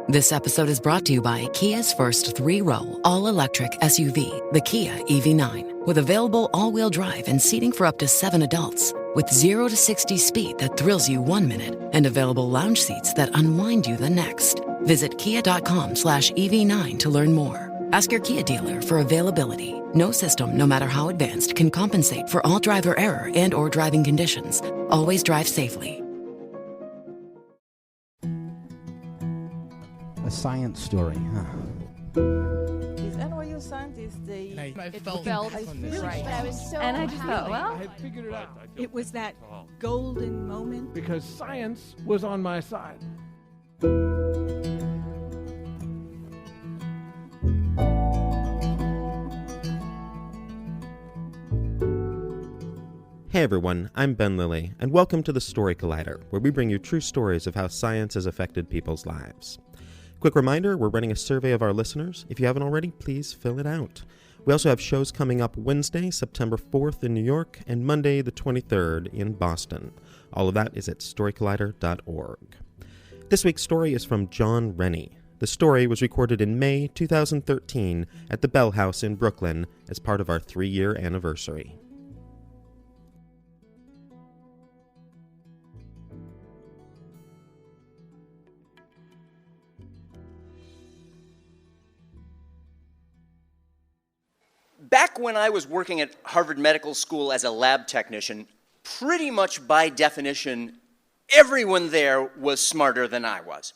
This episode is brought to you by Kia's first three-row, all-electric SUV, the Kia EV9, with available all-wheel drive and seating for up to 7 adults, with 0 to 60 speed that thrills you 1 minute and available lounge seats that unwind you the next. Visit kia.com/EV9 to learn more. Ask your Kia dealer for availability. No system, no matter how advanced, can compensate for all driver error and or driving conditions. Always drive safely. A science story, huh? These NYU scientists, I felt right. I was so And I just thought, well, I had figured it out. It was that golden moment. Because science was on my side. Hey everyone, I'm Ben Lilly, and welcome to the Story Collider, where we bring you true stories of how science has affected people's lives. Quick reminder, we're running a survey of our listeners. If you haven't already, please fill it out. We also have shows coming up Wednesday, September 4th in New York, and Monday the 23rd in Boston. All of that is at storycollider.org. This week's story is from John Rennie. The story was recorded in May 2013 at the Bell House in Brooklyn as part of our 3-year anniversary. Back when I was working at Harvard Medical School as a lab technician, pretty much by definition, everyone there was smarter than I was.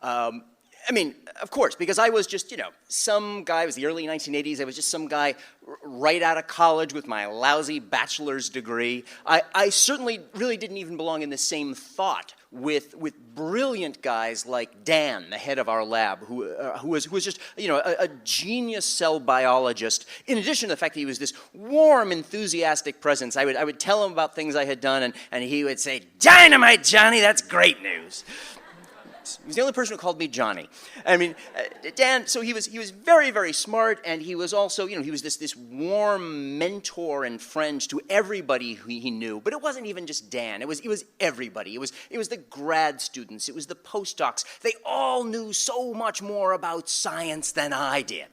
Of course, because I was just, some guy, it was the early 1980s, I was just some guy right out of college with my lousy bachelor's degree. I certainly really didn't even belong in the same thought with brilliant guys like Dan, the head of our lab, who was just, a genius cell biologist. In addition to the fact that he was this warm, enthusiastic presence, I would tell him about things I had done, and he would say, "Dynamite, Johnny, that's great news." He was the only person who called me Johnny. Dan, so he was very, very smart, and he was also, he was this warm mentor and friend to everybody who he knew. But it wasn't even just Dan. It was everybody. It was the grad students. It was the postdocs. They all knew so much more about science than I did.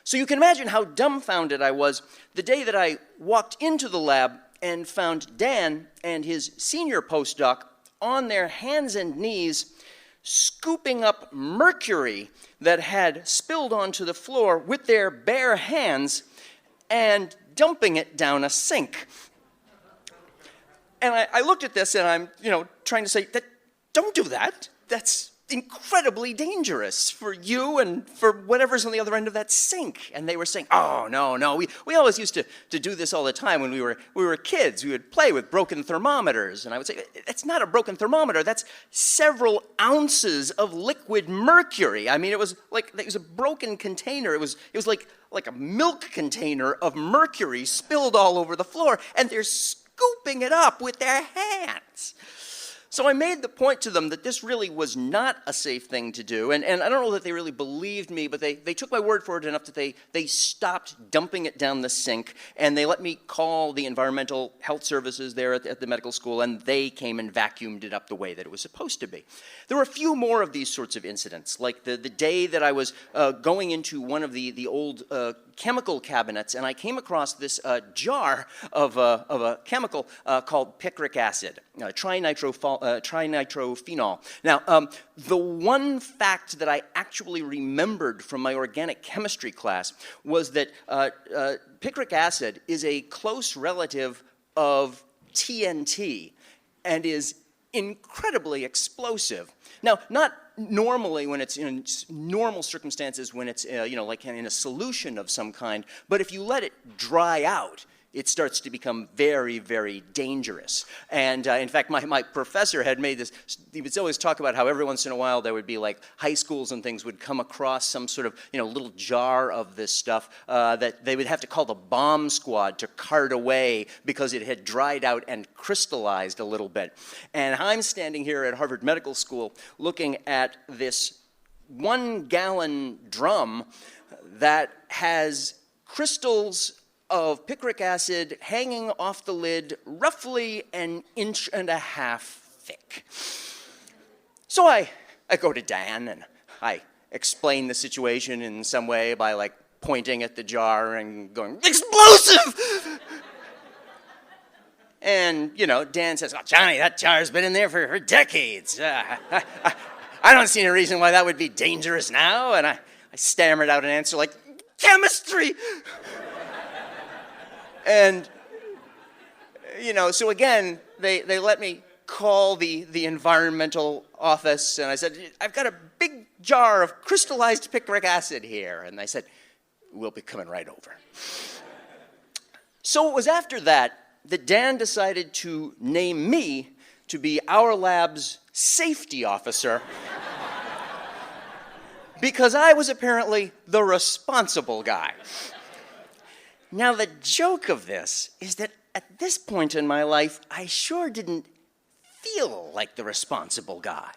So you can imagine how dumbfounded I was the day that I walked into the lab and found Dan and his senior postdoc on their hands and knees scooping up mercury that had spilled onto the floor with their bare hands and dumping it down a sink. And I looked at this and I'm, trying to say, don't do that. That's incredibly dangerous for you and for whatever's on the other end of that sink. And they were saying, "Oh, no, we always used to do this all the time when we were kids. We would play with broken thermometers." And I would say, "That's not a broken thermometer. That's several ounces of liquid mercury." It was a broken container. It was like a milk container of mercury spilled all over the floor, and they're scooping it up with their hands. So I made the point to them that this really was not a safe thing to do, and I don't know that they really believed me, but they took my word for it enough that they stopped dumping it down the sink, and they let me call the environmental health services there at the medical school, and they came and vacuumed it up the way that it was supposed to be. There were a few more of these sorts of incidents, like the day that I was going into one of the old chemical cabinets, and I came across this jar of a chemical called picric acid, trinitrophenol. Now, the one fact that I actually remembered from my organic chemistry class was that picric acid is a close relative of TNT and is incredibly explosive. Now, not normally when it's in normal circumstances, when it's like in a solution of some kind, but if you let it dry out, it starts to become very, very dangerous. And in fact, my professor had made this, he would always talk about how every once in a while there would be like high schools and things would come across some sort of, little jar of this stuff that they would have to call the bomb squad to cart away because it had dried out and crystallized a little bit. And I'm standing here at Harvard Medical School looking at this 1-gallon drum that has crystals of picric acid hanging off the lid roughly 1.5 inches thick. So I go to Dan and I explained the situation in some way by like pointing at the jar and going, explosive! And, you know, Dan says, oh, Johnny, that jar's been in there for decades. I don't see any reason why that would be dangerous now. And I stammered out an answer like, chemistry! And, you know, so again, they let me call the environmental office, and I said, I've got a big jar of crystallized picric acid here. And they said, we'll be coming right over. So it was after that Dan decided to name me to be our lab's safety officer because I was apparently the responsible guy. Now, the joke of this is that at this point in my life, I sure didn't feel like the responsible guy.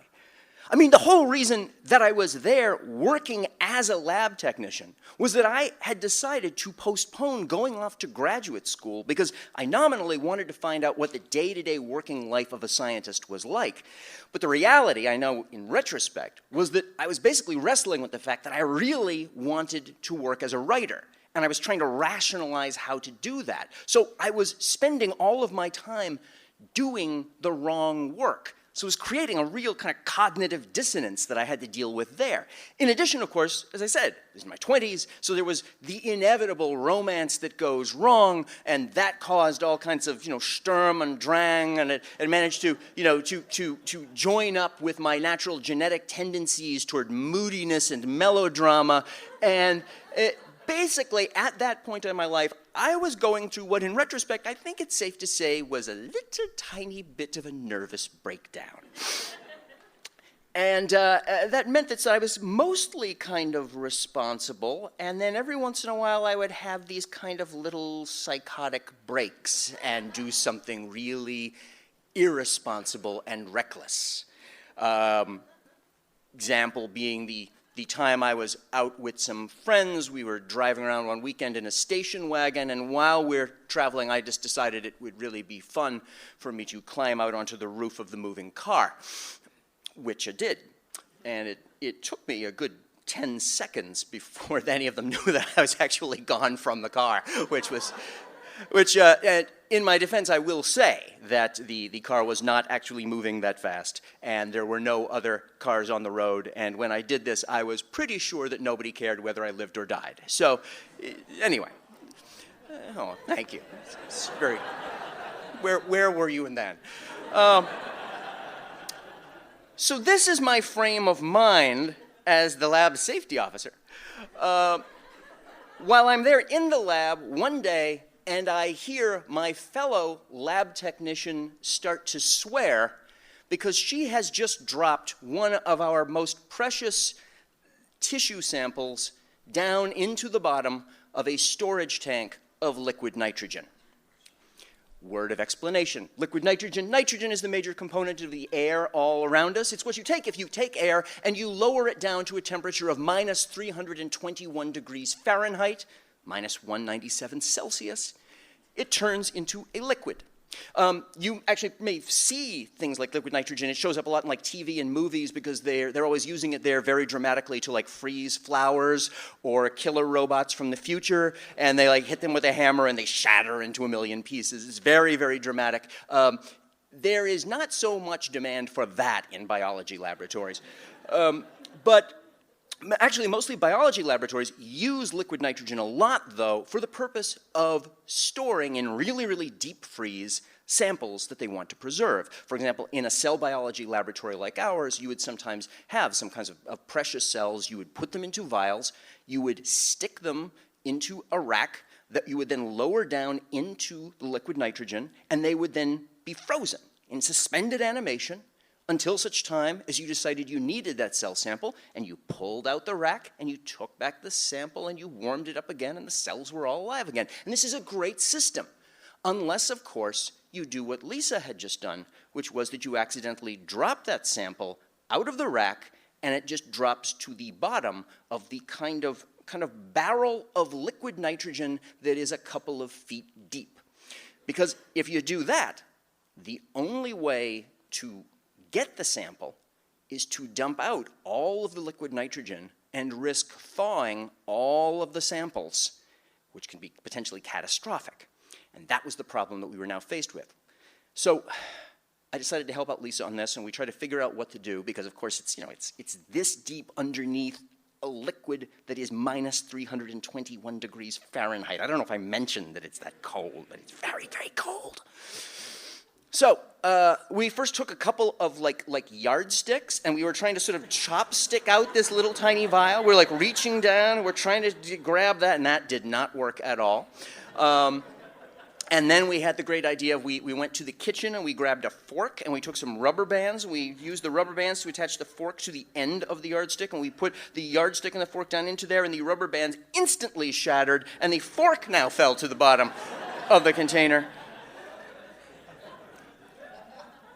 I mean, the whole reason that I was there working as a lab technician was that I had decided to postpone going off to graduate school because I nominally wanted to find out what the day-to-day working life of a scientist was like. But the reality, I know in retrospect, was that I was basically wrestling with the fact that I really wanted to work as a writer. And I was trying to rationalize how to do that. So I was spending all of my time doing the wrong work. So it was creating a real kind of cognitive dissonance that I had to deal with there. In addition, of course, as I said, this is my 20s, so there was the inevitable romance that goes wrong, and that caused all kinds of, Sturm and Drang, and it managed to, to join up with my natural genetic tendencies toward moodiness and melodrama, and basically, at that point in my life, I was going through what, in retrospect, I think it's safe to say was a little tiny bit of a nervous breakdown. And that meant that I was mostly kind of responsible, and then every once in a while I would have these kind of little psychotic breaks and do something really irresponsible and reckless. Example being the time I was out with some friends. We were driving around one weekend in a station wagon, and while we're traveling, I just decided it would really be fun for me to climb out onto the roof of the moving car, which I did. And it took me a good 10 seconds before any of them knew that I was actually gone from the car, which in my defense, I will say that the car was not actually moving that fast, and there were no other cars on the road, and when I did this, I was pretty sure that nobody cared whether I lived or died. So, anyway. Oh, thank you. It's very... Where were you in that? So this is my frame of mind as the lab safety officer. While I'm there in the lab one day, and I hear my fellow lab technician start to swear because she has just dropped one of our most precious tissue samples down into the bottom of a storage tank of liquid nitrogen. Word of explanation. Liquid nitrogen. Nitrogen is the major component of the air all around us. It's what you take if you take air and you lower it down to a temperature of minus 321 degrees Fahrenheit, minus 197 Celsius, it turns into a liquid. You actually may see things like liquid nitrogen. It shows up a lot in like TV and movies because they're always using it there very dramatically to like freeze flowers or killer robots from the future, and they like hit them with a hammer and they shatter into a million pieces. It's very, very dramatic. There is not so much demand for that in biology laboratories, but actually, mostly biology laboratories use liquid nitrogen a lot, though, for the purpose of storing in really, really deep freeze samples that they want to preserve. For example, in a cell biology laboratory like ours, you would sometimes have some kinds of precious cells. You would put them into vials. You would stick them into a rack that you would then lower down into the liquid nitrogen, and they would then be frozen in suspended animation until such time as you decided you needed that cell sample, and you pulled out the rack, and you took back the sample, and you warmed it up again, and the cells were all alive again. And this is a great system, unless, of course, you do what Lisa had just done, which was that you accidentally drop that sample out of the rack, and it just drops to the bottom of the kind of barrel of liquid nitrogen that is a couple of feet deep. Because if you do that, the only way to get the sample is to dump out all of the liquid nitrogen and risk thawing all of the samples, which can be potentially catastrophic. And that was the problem that we were now faced with. So I decided to help out Lisa on this, and we tried to figure out what to do, because of course it's this deep underneath a liquid that is minus 321 degrees Fahrenheit. I don't know if I mentioned that it's that cold, but it's very, very cold. So we first took a couple of like yardsticks, and we were trying to sort of chopstick out this little tiny vial. We're like reaching down, and we're trying to grab that, and that did not work at all. And then we had the great idea of we went to the kitchen and we grabbed a fork and we took some rubber bands. We used the rubber bands to attach the fork to the end of the yardstick, and we put the yardstick and the fork down into there, and the rubber bands instantly shattered, and the fork now fell to the bottom of the container.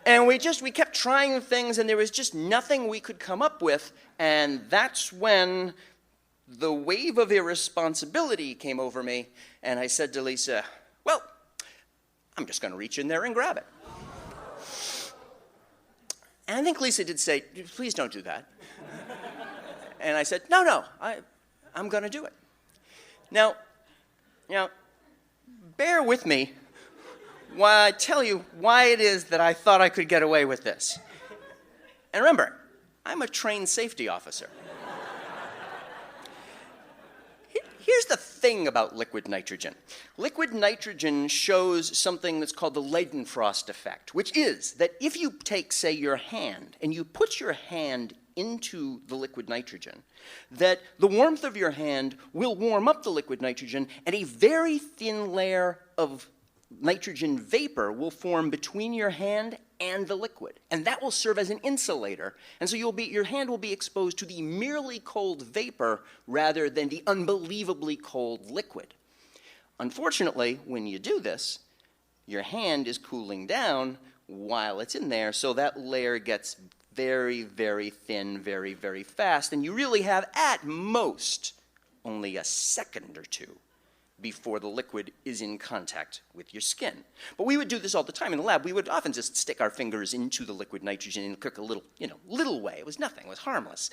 And we kept trying things, and there was just nothing we could come up with, and that's when the wave of irresponsibility came over me, and I said to Lisa, well, I'm just going to reach in there and grab it. And I think Lisa did say, please don't do that. And I said, no, I'm going to do it. Now, bear with me while I tell you why it is that I thought I could get away with this. And remember, I'm a trained safety officer. Here's the thing about liquid nitrogen. Liquid nitrogen shows something that's called the Leidenfrost effect, which is that if you take, say, your hand, and you put your hand into the liquid nitrogen, that the warmth of your hand will warm up the liquid nitrogen, and a very thin layer of nitrogen vapor will form between your hand and the liquid, and that will serve as an insulator, and so your hand will be exposed to the merely cold vapor rather than the unbelievably cold liquid. Unfortunately, when you do this, your hand is cooling down while it's in there, so that layer gets very, very thin very, very fast, and you really have, at most, only a second or two before the liquid is in contact with your skin. But we would do this all the time in the lab. We would often just stick our fingers into the liquid nitrogen and cook a little way. It was nothing. It was harmless.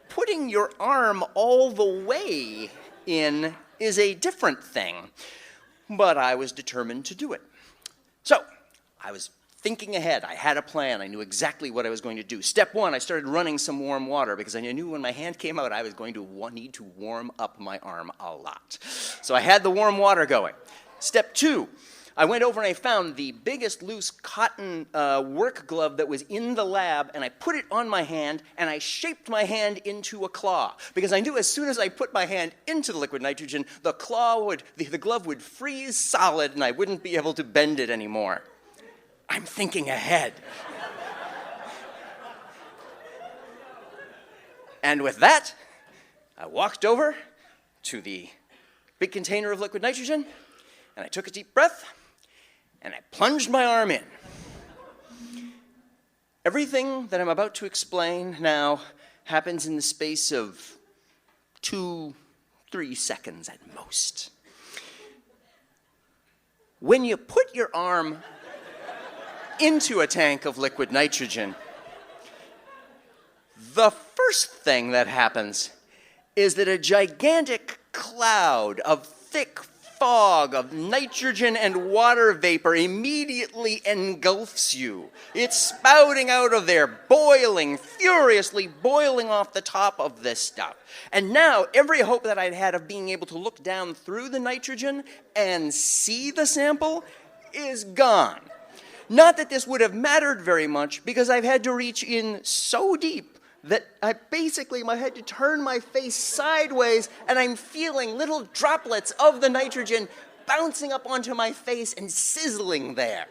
Putting your arm all the way in is a different thing, but I was determined to do it. So I was thinking ahead. I had a plan. I knew exactly what I was going to do. Step one, I started running some warm water because I knew when my hand came out, I was going to need to warm up my arm a lot. So I had the warm water going. Step two, I went over and I found the biggest loose cotton work glove that was in the lab, and I put it on my hand, and I shaped my hand into a claw because I knew as soon as I put my hand into the liquid nitrogen, the glove would freeze solid, and I wouldn't be able to bend it anymore. I'm thinking ahead. And with that, I walked over to the big container of liquid nitrogen, and I took a deep breath, and I plunged my arm in. Everything that I'm about to explain now happens in the space of 2-3 seconds at most. When you put your arm into a tank of liquid nitrogen, the first thing that happens is that a gigantic cloud of thick fog of nitrogen and water vapor immediately engulfs you. It's spouting out of there, boiling, furiously boiling off the top of this stuff. And now every hope that I'd had of being able to look down through the nitrogen and see the sample is gone. Not that this would have mattered very much, because I've had to reach in so deep that I had to turn my face sideways, and I'm feeling little droplets of the nitrogen bouncing up onto my face and sizzling there.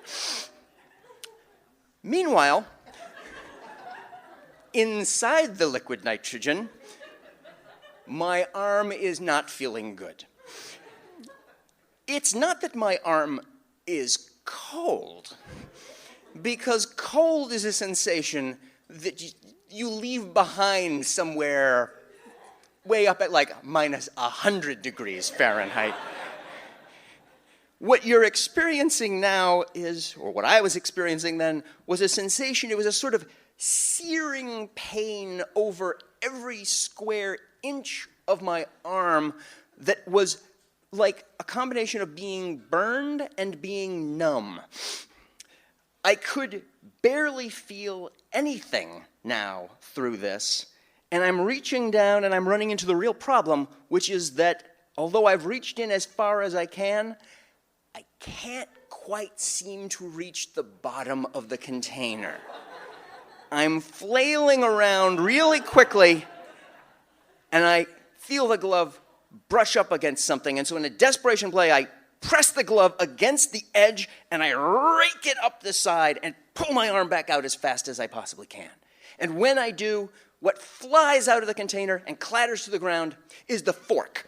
Meanwhile, inside the liquid nitrogen, my arm is not feeling good. It's not that my arm is cold, because cold is a sensation that you leave behind somewhere way up at like minus 100 degrees Fahrenheit. What you're experiencing now is, or what I was experiencing then, was a sensation. It was a sort of searing pain over every square inch of my arm that was like a combination of being burned and being numb. I could barely feel anything now through this, and I'm reaching down and I'm running into the real problem, which is that although I've reached in as far as I can't quite seem to reach the bottom of the container. I'm flailing around really quickly, and I feel the glove brush up against something, and so in a desperation play, I press the glove against the edge, and I rake it up the side and pull my arm back out as fast as I possibly can. And when I do, what flies out of the container and clatters to the ground is the fork.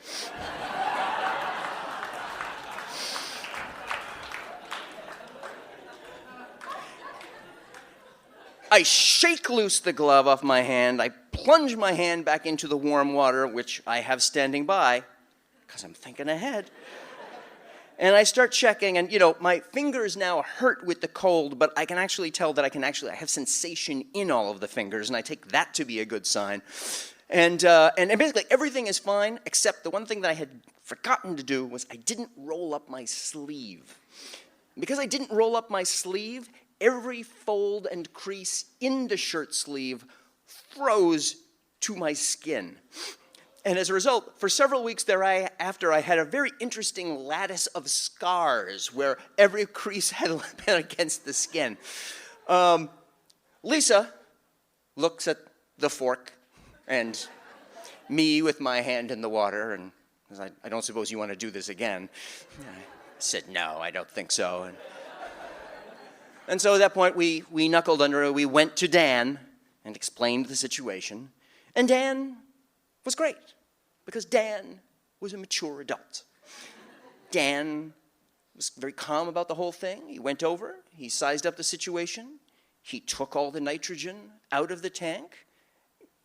I shake loose the glove off my hand. I plunge my hand back into the warm water, which I have standing by, because I'm thinking ahead. And I start checking, and, my fingers now hurt with the cold, but I can actually tell that I have sensation in all of the fingers, and I take that to be a good sign. And basically everything is fine, except the one thing that I had forgotten to do was I didn't roll up my sleeve. Because I didn't roll up my sleeve, every fold and crease in the shirt sleeve froze to my skin. And as a result, for several weeks thereafter, I had a very interesting lattice of scars where every crease had been against the skin. Lisa looks at the fork and me with my hand in the water, and I don't suppose you want to do this again. I said, no, I don't think so. And so at that point, we knuckled under it. We went to Dan and explained the situation. And Dan was great, because Dan was a mature adult. Dan was very calm about the whole thing. He went over, he sized up the situation, he took all the nitrogen out of the tank,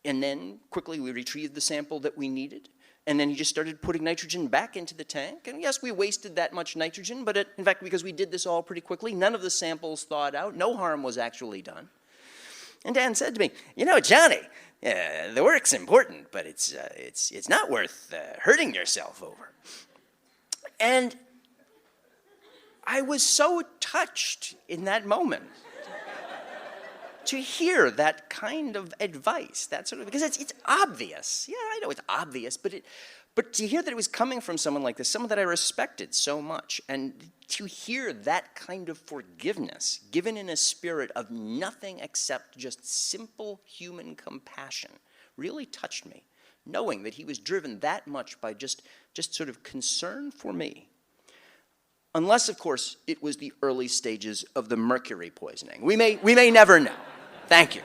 and then quickly we retrieved the sample that we needed. And then he just started putting nitrogen back into the tank. And yes, we wasted that much nitrogen, but in fact, because we did this all pretty quickly, none of the samples thawed out. No harm was actually done. And Dan said to me, Johnny, the work's important, but it's not worth hurting yourself over. And I was so touched in that moment to hear that kind of advice, because it's obvious. Yeah, I know it's obvious, but to hear that it was coming from someone like this, someone that I respected so much, and to hear that kind of forgiveness given in a spirit of nothing except just simple human compassion really touched me, knowing that he was driven that much by just sort of concern for me. Unless, of course, it was the early stages of the mercury poisoning. We may never know. Thank you.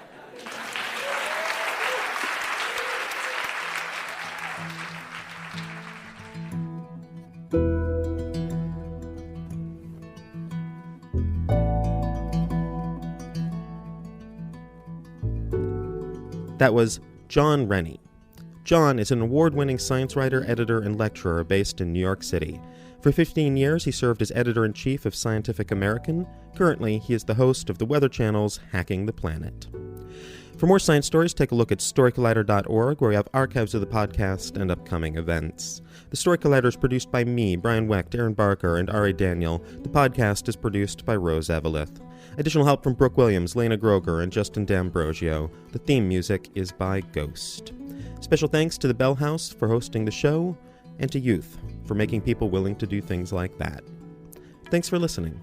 That was John Rennie. John is an award-winning science writer, editor, and lecturer based in New York City. For 15 years, he served as editor-in-chief of Scientific American. Currently, he is the host of the Weather Channel's Hacking the Planet. For more science stories, take a look at storycollider.org, where we have archives of the podcast and upcoming events. The Story Collider is produced by me, Brian Wecht, Aaron Barker, and R.A. Daniel. The podcast is produced by Rose Eveleth. Additional help from Brooke Williams, Lena Groger, and Justin D'Ambrosio. The theme music is by Ghost. Special thanks to the Bell House for hosting the show, and to Youth for making people willing to do things like that. Thanks for listening.